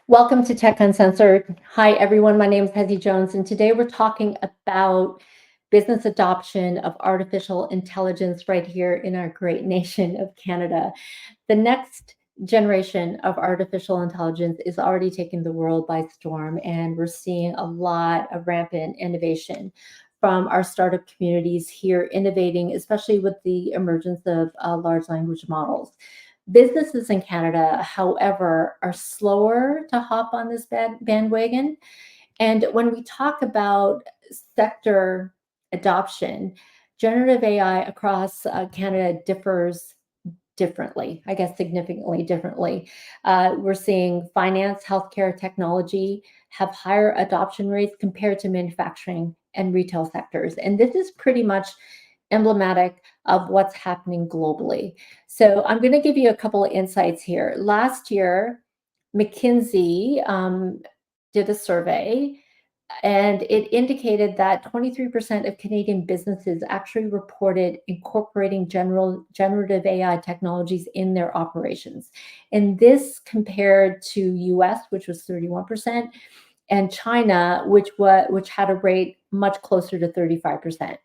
Welcome to Tech Uncensored. Hi, everyone. My name is Hezzy Jones, and today we're talking about business adoption of artificial intelligence right here in our great nation of Canada. The next generation of artificial intelligence is already taking the world by storm, and we're seeing a lot of rampant innovation from our startup communities here, innovating, especially with the emergence of large language models. Businesses in Canada, however, are slower to hop on this bandwagon. And when we talk about sector adoption, generative AI across Canada differs differently, I guess significantly differently. We're seeing finance, healthcare, technology have higher adoption rates compared to manufacturing and retail sectors. And this is pretty much emblematic of what's happening globally. So I'm going to give you a couple of insights here. Last year, McKinsey did a survey and it indicated that 23% of Canadian businesses actually reported incorporating generative AI technologies in their operations. And this compared to US, which was 31%, and China, which had a rate much closer to 35%.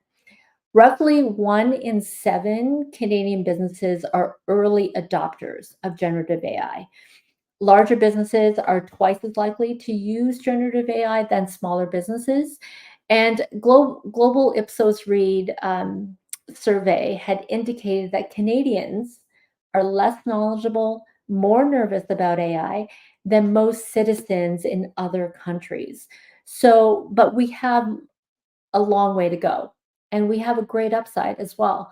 Roughly 1 in 7 Canadian businesses are early adopters of generative AI. Larger businesses are twice as likely to use generative AI than smaller businesses. And Global Ipsos Reid survey had indicated that Canadians are less knowledgeable, more nervous about AI than most citizens in other countries. So, but we have a long way to go, and we have a great upside as well.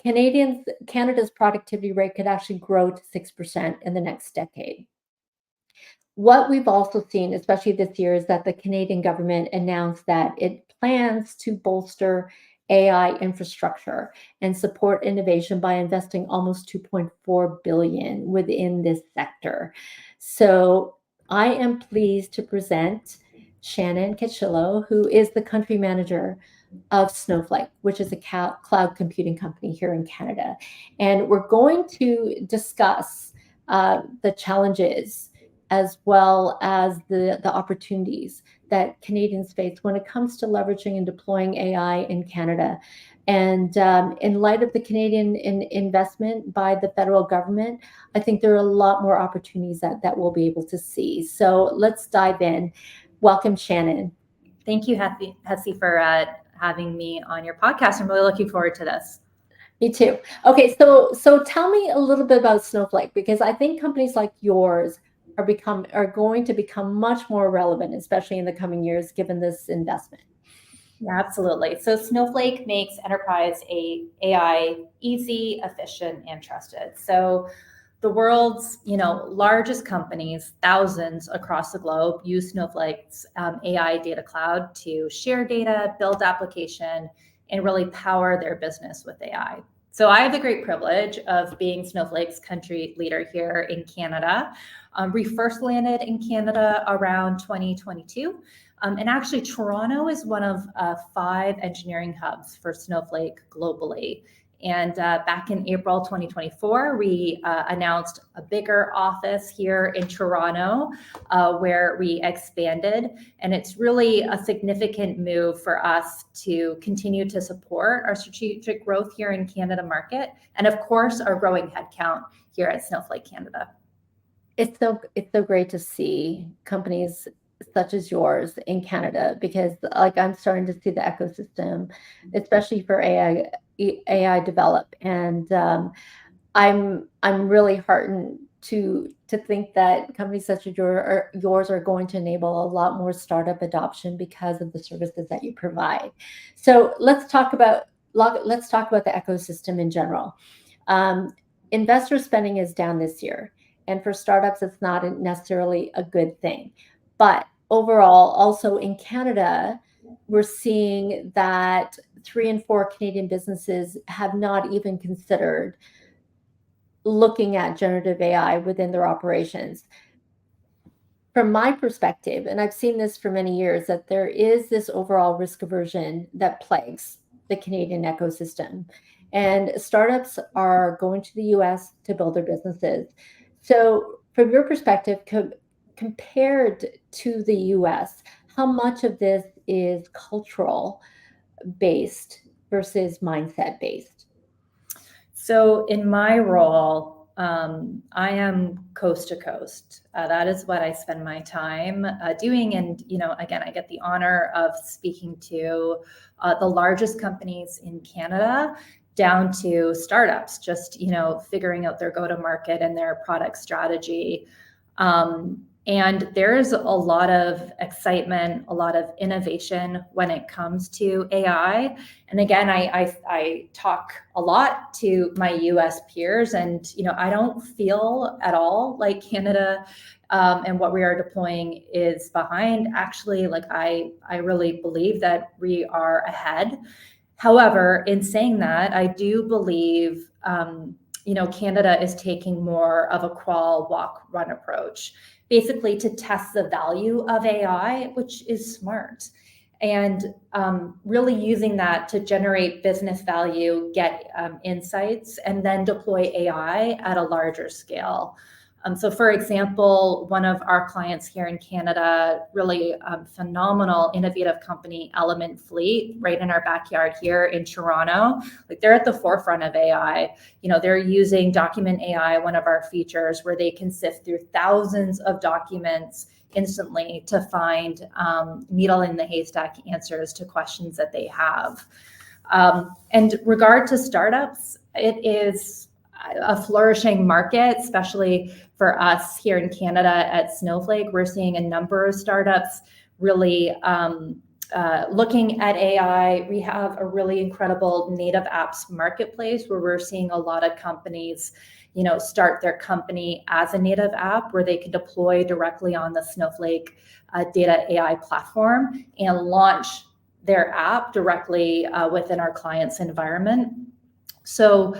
Canada's productivity rate could actually grow to 6% in the next decade. What we've also seen, especially this year, is that the Canadian government announced that it plans to bolster AI infrastructure and support innovation by investing almost 2.4 billion within this sector. So I am pleased to present Shannon Kitchillo, who is the country manager of Snowflake, which is a cloud computing company here in Canada. And we're going to discuss the challenges as well as the opportunities that Canadians face when it comes to leveraging and deploying AI in Canada. And in light of the Canadian investment by the federal government, I think there are a lot more opportunities that we'll be able to see. So let's dive in. Welcome, Shannon. Thank you, Hetsy, for having me on your podcast. I'm really looking forward to this. Me too. Okay, so tell me a little bit about Snowflake, because I think companies like yours are going to become much more relevant, especially in the coming years, given this investment. Yeah, absolutely. So Snowflake makes enterprise AI easy, efficient, and trusted. So the world's largest companies, thousands across the globe, use Snowflake's AI data cloud to share data, build application, and really power their business with AI. So I have the great privilege of being Snowflake's country leader here in Canada. We first landed in Canada around 2022. And actually, Toronto is one of 5 engineering hubs for Snowflake globally. And back in April 2024, we announced a bigger office here in Toronto where we expanded. And it's really a significant move for us to continue to support our strategic growth here in Canada market. And of course, our growing headcount here at Snowflake Canada. It's so great to see companies such as yours in Canada, because like I'm starting to see the ecosystem, especially for AI develop, and I'm really heartened to think that companies such as yours are going to enable a lot more startup adoption because of the services that you provide. So let's talk about the ecosystem in general. Investor spending is down this year, and for startups, it's not necessarily a good thing. But overall, also in Canada, we're seeing that 3 in 4 Canadian businesses have not even considered looking at generative AI within their operations. From my perspective, and I've seen this for many years, that there is this overall risk aversion that plagues the Canadian ecosystem. And startups are going to the US to build their businesses. So from your perspective, compared to the US, how much of this is cultural based versus mindset based? So in my role, I am coast to coast. That is what I spend my time doing. And, again, I get the honor of speaking to the largest companies in Canada down to startups, just, figuring out their go-to-market and their product strategy. And there's a lot of excitement, a lot of innovation when it comes to AI. And again, I talk a lot to my US peers, and I don't feel at all like Canada and what we are deploying is behind. Actually, like I really believe that we are ahead. However, in saying that, I do believe Canada is taking more of a crawl, walk, run approach, basically to test the value of AI, which is smart, and really using that to generate business value, get insights, and then deploy AI at a larger scale. So for example, one of our clients here in Canada, really phenomenal, innovative company, Element Fleet, right in our backyard here in Toronto. Like they're at the forefront of AI. They're using Document AI, one of our features, where they can sift through thousands of documents instantly to find needle in the haystack answers to questions that they have. And regard to startups, it is a flourishing market, especially for us here in Canada at Snowflake. We're seeing a number of startups really looking at AI. We have a really incredible native apps marketplace where we're seeing a lot of companies, start their company as a native app where they can deploy directly on the Snowflake data AI platform and launch their app directly within our client's environment. So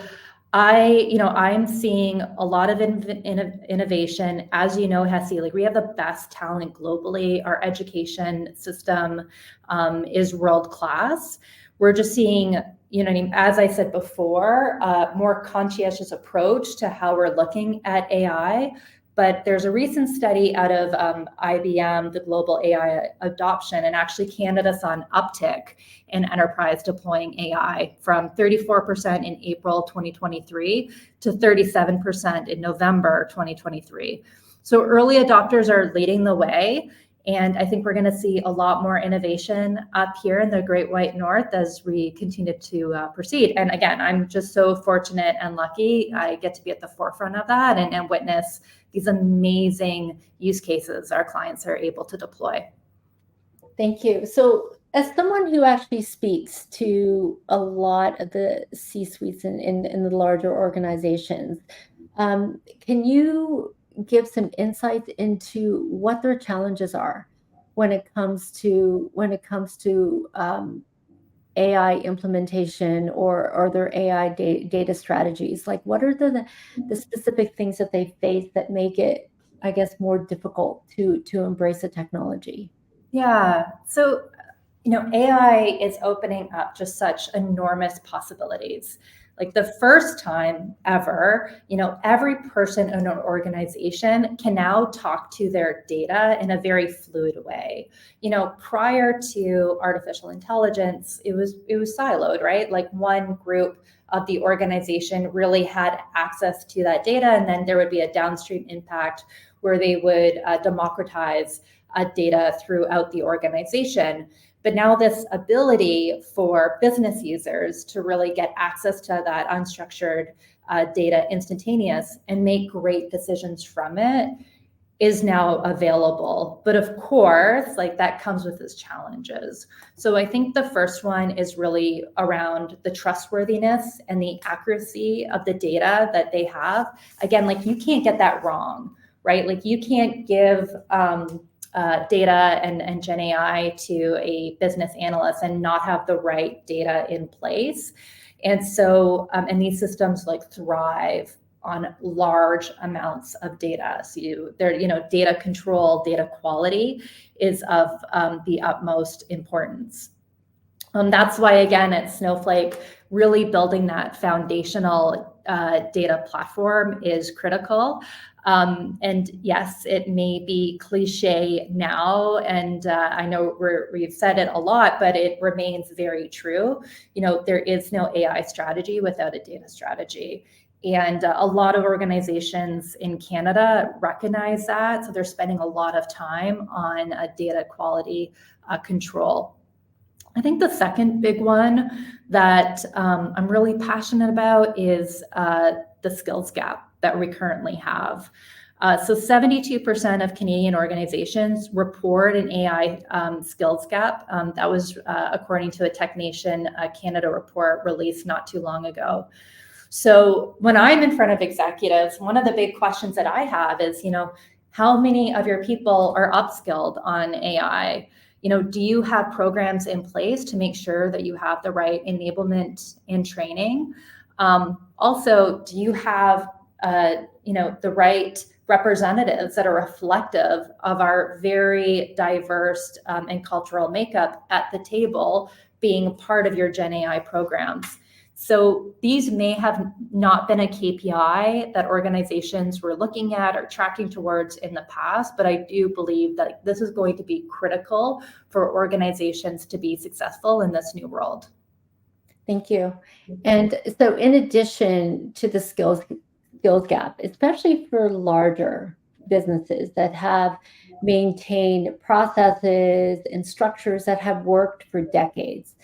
I'm seeing a lot of innovation. As you know, Hesse, like we have the best talent globally. Our education system is world-class. We're just seeing, as I said before, a more conscientious approach to how we're looking at AI. But there's a recent study out of IBM, the global AI adoption, and actually Canada saw an uptick in enterprise deploying AI from 34% in April 2023 to 37% in November 2023. So early adopters are leading the way. And I think we're going to see a lot more innovation up here in the Great White North as we continue to proceed. And again, I'm just so fortunate and lucky. I get to be at the forefront of that and witness these amazing use cases our clients are able to deploy. Thank you. So as someone who actually speaks to a lot of the C-suites in the larger organizations, can you give some insights into what their challenges are when it comes to AI implementation or their AI data strategies? Like, what are the specific things that they face that make it, I guess, more difficult to embrace the technology? Yeah. So, AI is opening up just such enormous possibilities. Like the first time ever, every person in an organization can now talk to their data in a very fluid way. Prior to artificial intelligence, it was siloed, right? Like one group of the organization really had access to that data, and then there would be a downstream impact where they would democratize data throughout the organization. But now this ability for business users to really get access to that unstructured data instantaneous and make great decisions from it is now available. But of course, like that comes with its challenges. So I think the first one is really around the trustworthiness and the accuracy of the data that they have. Again, like you can't get that wrong, right? Like you can't give data and Gen AI to a business analyst and not have the right data in place. And so, and these systems like thrive on large amounts of data. So data control, data quality is of the utmost importance. That's why, again, at Snowflake, really building that foundational data platform is critical. And yes, it may be cliche now, and I know we've said it a lot, but it remains very true. There is no AI strategy without a data strategy. And a lot of organizations in Canada recognize that. So they're spending a lot of time on data quality control. I think the second big one that I'm really passionate about is the skills gap that we currently have. So 72% of Canadian organizations report an AI skills gap. That was according to a Tech Nation Canada report released not too long ago. So when I'm in front of executives, one of the big questions that I have is, how many of your people are upskilled on AI? Do you have programs in place to make sure that you have the right enablement and training? Also, do you have, the right representatives that are reflective of our very diverse and cultural makeup at the table being part of your Gen AI programs? So these may have not been a KPI that organizations were looking at or tracking towards in the past, but I do believe that this is going to be critical for organizations to be successful in this new world. Thank you. And so in addition to the skills gap, especially for larger businesses that have maintained processes and structures that have worked for decades,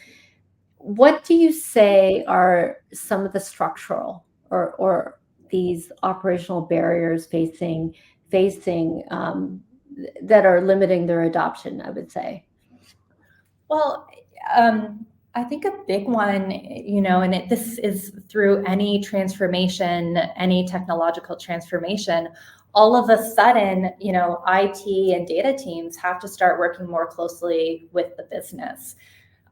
what do you say are some of the structural or these operational barriers facing that are limiting their adoption, I would say? Well, I think a big one, and this is through any transformation, any technological transformation, all of a sudden, IT and data teams have to start working more closely with the business.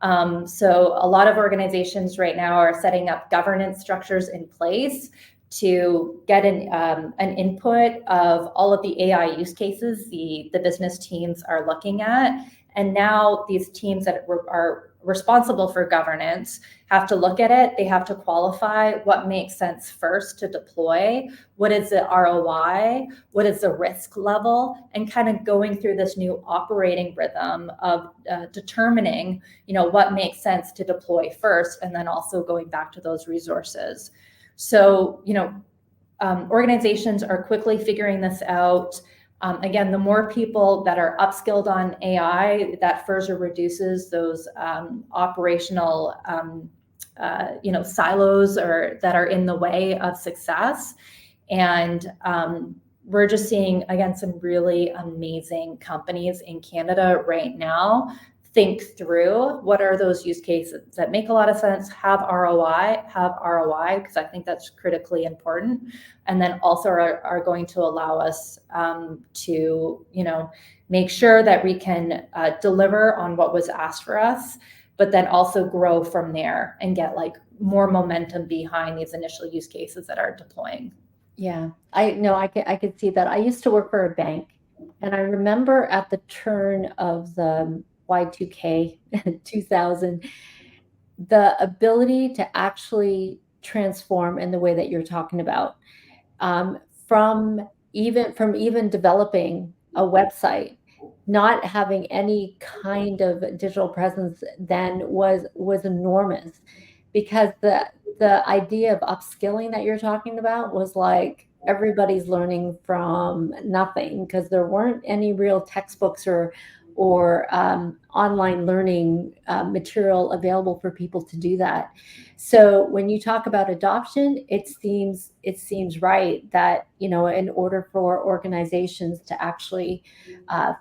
So a lot of organizations right now are setting up governance structures in place to get an input of all of the AI use cases the business teams are looking at. And now these teams that are responsible for governance have to look at it. They have to qualify what makes sense first to deploy. What is the ROI? What is the risk level? And kind of going through this new operating rhythm of determining, what makes sense to deploy first, and then also going back to those resources. So, organizations are quickly figuring this out. Again, the more people that are upskilled on AI, that further reduces those operational, silos or that are in the way of success. And we're just seeing, again, some really amazing companies in Canada right now think through what are those use cases that make a lot of sense, have ROI, because I think that's critically important. And then also are going to allow us to, make sure that we can deliver on what was asked for us, but then also grow from there and get more momentum behind these initial use cases that are deploying. Yeah, I could see that. I used to work for a bank, and I remember at the turn of the Y2K 2000, the ability to actually transform in the way that you're talking about, from even developing a website, not having any kind of digital presence then was enormous, because the idea of upskilling that you're talking about was like everybody's learning from nothing, because there weren't any real textbooks or online learning material available for people to do that. So when you talk about adoption, it seems right that, in order for organizations to actually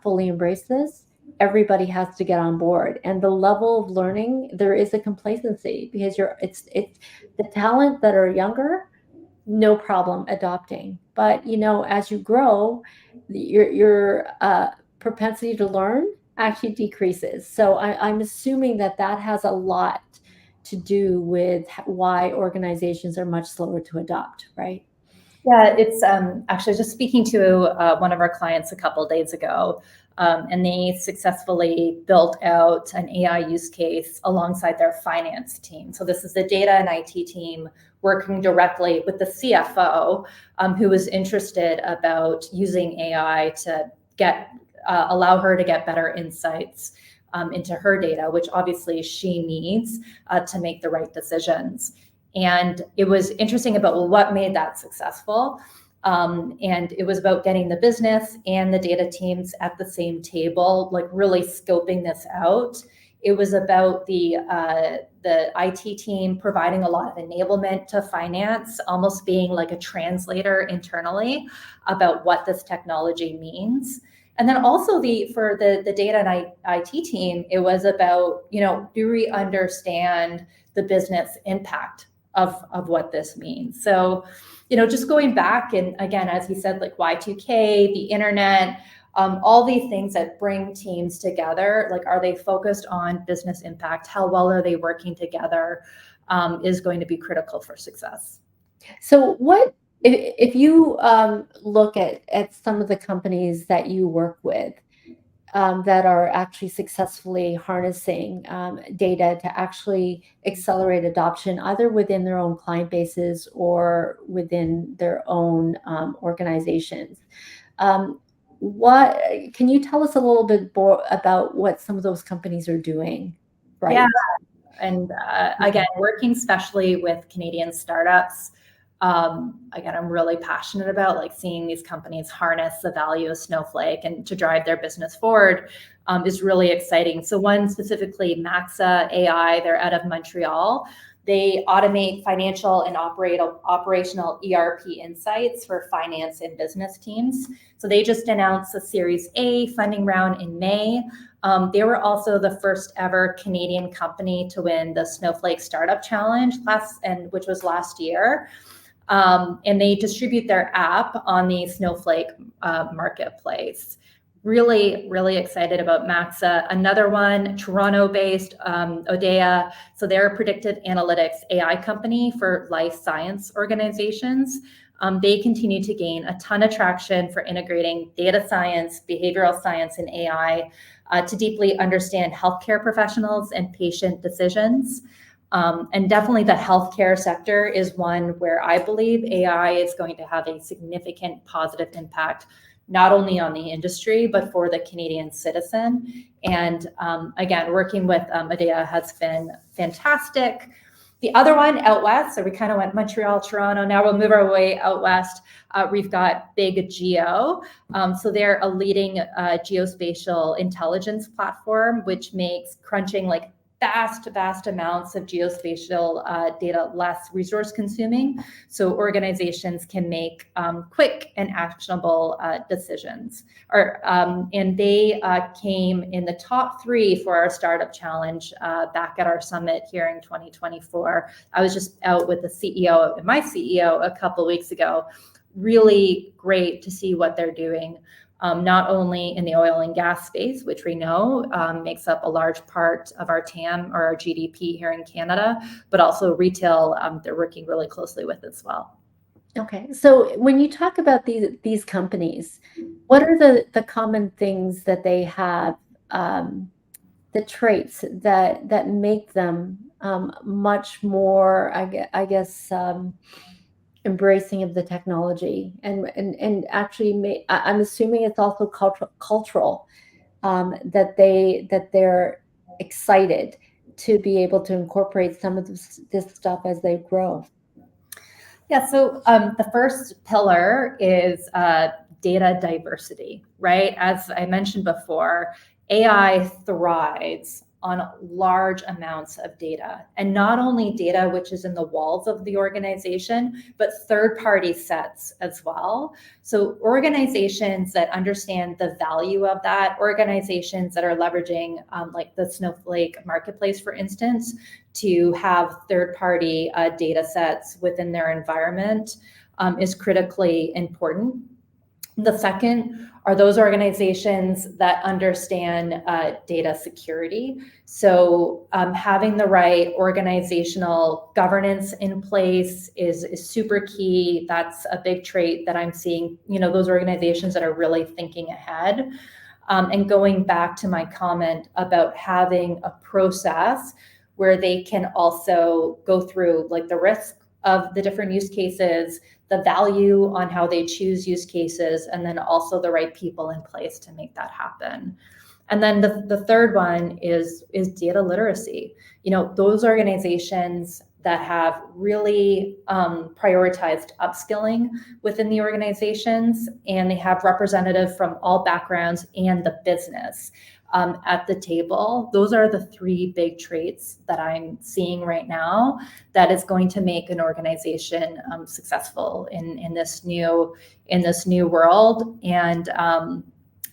fully embrace this, everybody has to get on board. And the level of learning, there is a complacency, because it's the talent that are younger, no problem adopting. But as you grow, your propensity to learn actually decreases. So I'm assuming that has a lot to do with why organizations are much slower to adopt, right? Yeah, it's actually just speaking to one of our clients a couple of days ago, and they successfully built out an AI use case alongside their finance team. So this is the data and IT team working directly with the CFO, who was interested about using AI to allow her to get better insights into her data, which obviously she needs to make the right decisions. And it was interesting about what made that successful. And it was about getting the business and the data teams at the same table, like really scoping this out. It was about the IT team providing a lot of enablement to finance, almost being like a translator internally about what this technology means. And then also for the data and IT team, it was about, do we understand the business impact of what this means? So, just going back, and again, as you said, like Y2K, the internet, all these things that bring teams together, like, are they focused on business impact? How well are they working together? Is going to be critical for success. So if you look at some of the companies that you work with, that are actually successfully harnessing data to actually accelerate adoption, either within their own client bases or within their own organizations. What can you tell us a little bit more about what some of those companies are doing? Right. Yeah. And again, working especially with Canadian startups, again, I'm really passionate about like seeing these companies harness the value of Snowflake and to drive their business forward is really exciting. So one specifically, Maxa AI, they're out of Montreal. They automate financial and operational ERP insights for finance and business teams. So they just announced a Series A funding round in May. They were also the first ever Canadian company to win the Snowflake Startup Challenge which was last year. And they distribute their app on the Snowflake marketplace. Really, really excited about Maxa. Another one, Toronto-based, Odea. So they're a predictive analytics AI company for life science organizations. They continue to gain a ton of traction for integrating data science, behavioral science, and AI to deeply understand healthcare professionals and patient decisions. And definitely the healthcare sector is one where I believe AI is going to have a significant positive impact, not only on the industry, but for the Canadian citizen. And again, working with Odea has been fantastic. The other one out west, so we kind of went Montreal, Toronto, now we'll move our way out west. We've got Big Geo. So they're a leading geospatial intelligence platform, which makes crunching like vast amounts of geospatial data less resource consuming, so organizations can make quick and actionable decisions. And they came in the top 3 for our startup challenge back at our summit here in 2024. I was just out with my CEO a couple of weeks ago. Really great to see what they're doing. Not only in the oil and gas space, which we know makes up a large part of our TAM or our GDP here in Canada, but also retail, they're working really closely with as well. Okay, so when you talk about these companies, what are the common things that they have, the traits that make them much more, I guess, embracing of the technology, and actually I'm assuming it's also cultural, that they're excited to be able to incorporate some of this stuff as they grow. Yeah, so the first pillar is data diversity, right? As I mentioned before, AI thrives on large amounts of data, and not only data which is in the walls of the organization, but third-party sets as well. So organizations that understand the value of that, organizations that are leveraging like the Snowflake marketplace, for instance, to have third-party data sets within their environment is critically important. The second are those organizations that understand data security. So having the right organizational governance in place is super key. That's a big trait that I'm seeing, those organizations that are really thinking ahead. And going back to my comment about having a process where they can also go through like the risk of the different use cases, the value on how they choose use cases, and then also the right people in place to make that happen. And then the third one is data literacy. Those organizations that have really prioritized upskilling within the organizations, and they have representative from all backgrounds and the business at the table. Those are the three big traits that I'm seeing right now that is going to make an organization successful in this new world. And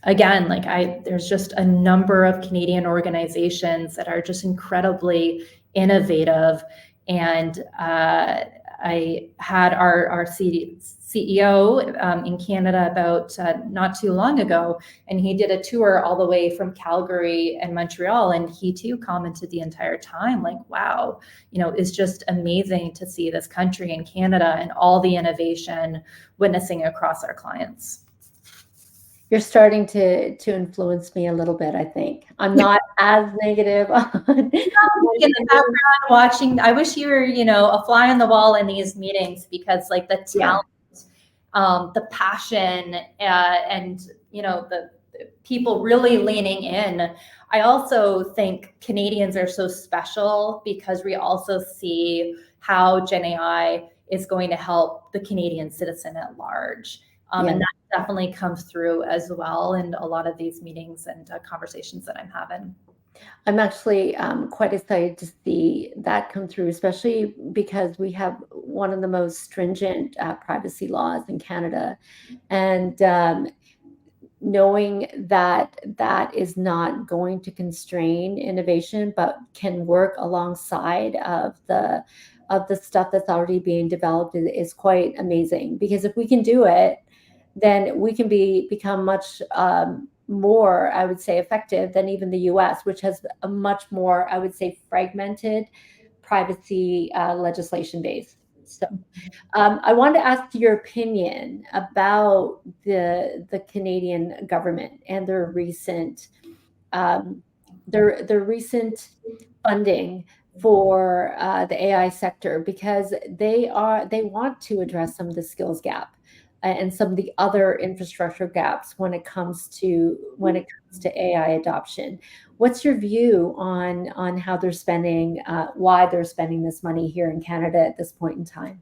again, there's just a number of Canadian organizations that are just incredibly innovative. And I had our CEO in Canada about not too long ago, and he did a tour all the way from Calgary and Montreal, and he too commented the entire time, like, wow, it's just amazing to see this country in Canada and all the innovation witnessing across our clients. You're starting to influence me a little bit, I think. I'm not as negative on in the background watching. I wish you were, a fly on the wall in these meetings, because like the talent, the passion, and the people really leaning in. I also think Canadians are so special because we also see how Gen AI is going to help the Canadian citizen at large. And that definitely comes through as well in a lot of these meetings and conversations that I'm having. I'm actually quite excited to see that come through, especially because we have one of the most stringent privacy laws in Canada. And knowing that that is not going to constrain innovation, but can work alongside of the stuff that's already being developed is quite amazing. Because if we can do it, then we can become much more, I would say, effective than even the US, which has a much more, I would say, fragmented privacy legislation base. So I wanted to ask your opinion about the Canadian government and their recent funding for the AI sector, because they want to address some of the skills gap and some of the other infrastructure gaps when it comes to AI adoption. What's your view on how they're spending, why they're spending this money here in Canada at this point in time?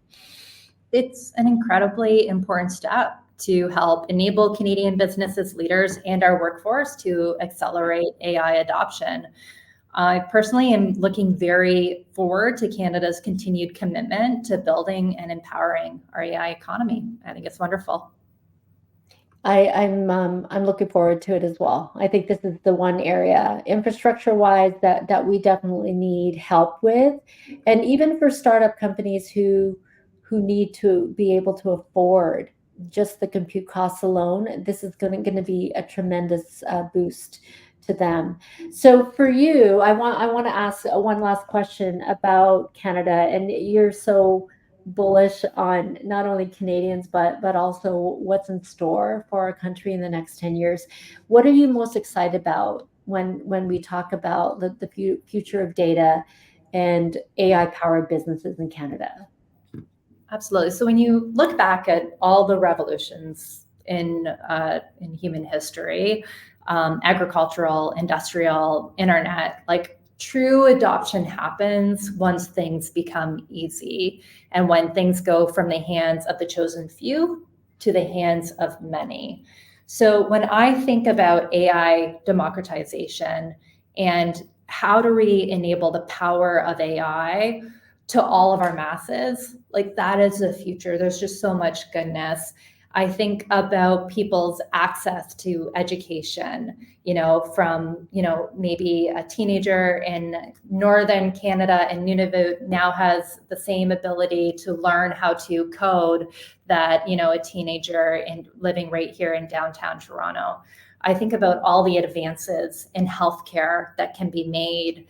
It's an incredibly important step to help enable Canadian businesses, leaders, and our workforce to accelerate AI adoption. I personally am looking very forward to Canada's continued commitment to building and empowering our AI economy. I think it's wonderful. I'm looking forward to it as well. I think this is the one area, infrastructure-wise, that we definitely need help with, and even for startup companies who need to be able to afford just the compute costs alone. This is going to be a tremendous boost to them. So for you, I want to ask one last question about Canada, and you're so bullish on not only Canadians but also what's in store for our country in the next 10 years. What are you most excited about when we talk about the future of data and AI powered businesses in Canada? Absolutely. So when you look back at all the revolutions in human history, agricultural, industrial, internet, like true adoption happens once things become easy and when things go from the hands of the chosen few to the hands of many. So when I think about AI democratization and how do we enable the power of AI to all of our masses, like that is the future. There's just so much goodness. I think about people's access to education, from, maybe a teenager in northern Canada and Nunavut now has the same ability to learn how to code that, a teenager living right here in downtown Toronto. I think about all the advances in healthcare that can be made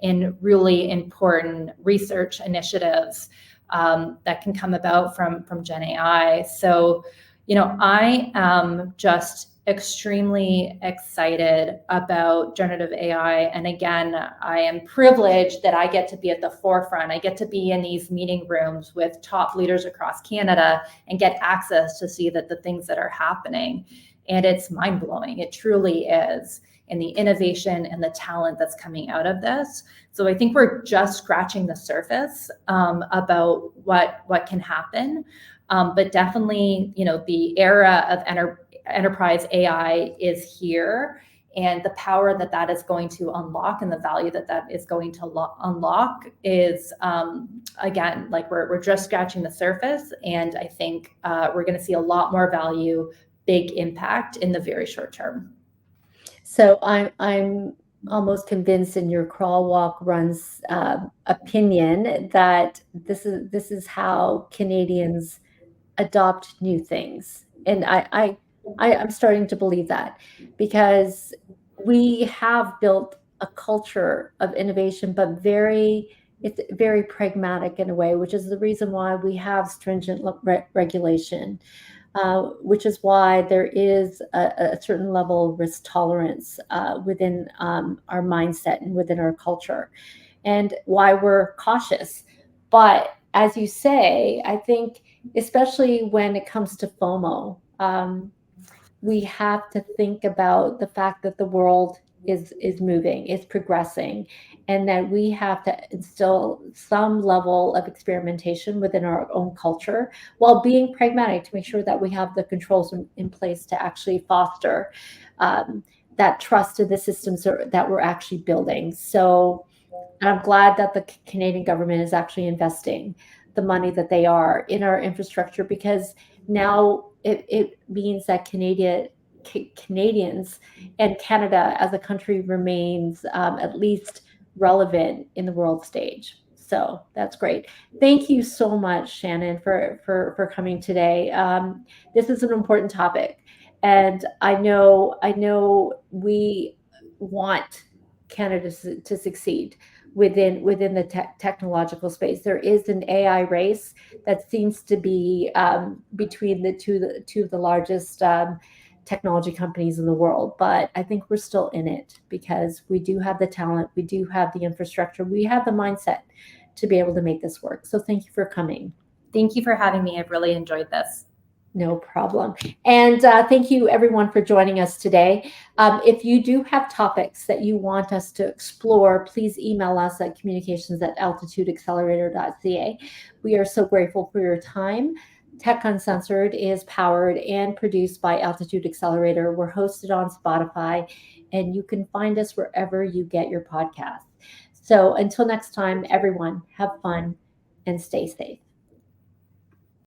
in really important research initiatives that can come about from Gen AI. So, I am just extremely excited about generative AI. And again, I am privileged that I get to be at the forefront. I get to be in these meeting rooms with top leaders across Canada and get access to see that the things that are happening. And it's mind blowing. It truly is. And the innovation and the talent that's coming out of this. So I think we're just scratching the surface about what can happen. But definitely, the era of enterprise AI is here, and the power that is going to unlock and the value that is going to unlock is, again, like we're just scratching the surface. And I think we're going to see a lot more value, big impact in the very short term. So I'm almost convinced in your crawl, walk, runs opinion that this is how Canadians adopt new things, and I'm starting to believe that, because we have built a culture of innovation, but it's very pragmatic in a way, which is the reason why we have stringent regulation. Which is why there is a certain level of risk tolerance within our mindset and within our culture, and why we're cautious. But as you say, I think, especially when it comes to FOMO, we have to think about the fact that the world is moving, is progressing, and that we have to instill some level of experimentation within our own culture while being pragmatic to make sure that we have the controls in place to actually foster that trust in the systems that we're actually building. So I'm glad that the Canadian government is actually investing the money that they are in our infrastructure, because now it means that Canadians and Canada as a country remains at least relevant in the world stage. So that's great. Thank you so much, Shannon, for coming today. This is an important topic, and I know we want Canada to succeed within the technological space. There is an AI race that seems to be between the two of the largest technology companies in the world, but I think we're still in it because we do have the talent, we do have the infrastructure, we have the mindset to be able to make this work. So thank you for coming. Thank you for having me. I've really enjoyed this. No problem. And thank you, everyone, for joining us today. If you do have topics that you want us to explore, please email us at communications@altitudeaccelerator.ca. We are so grateful for your time. Tech Uncensored is powered and produced by Altitude Accelerator. We're hosted on Spotify, and you can find us wherever you get your podcasts. So until next time, everyone, have fun and stay safe.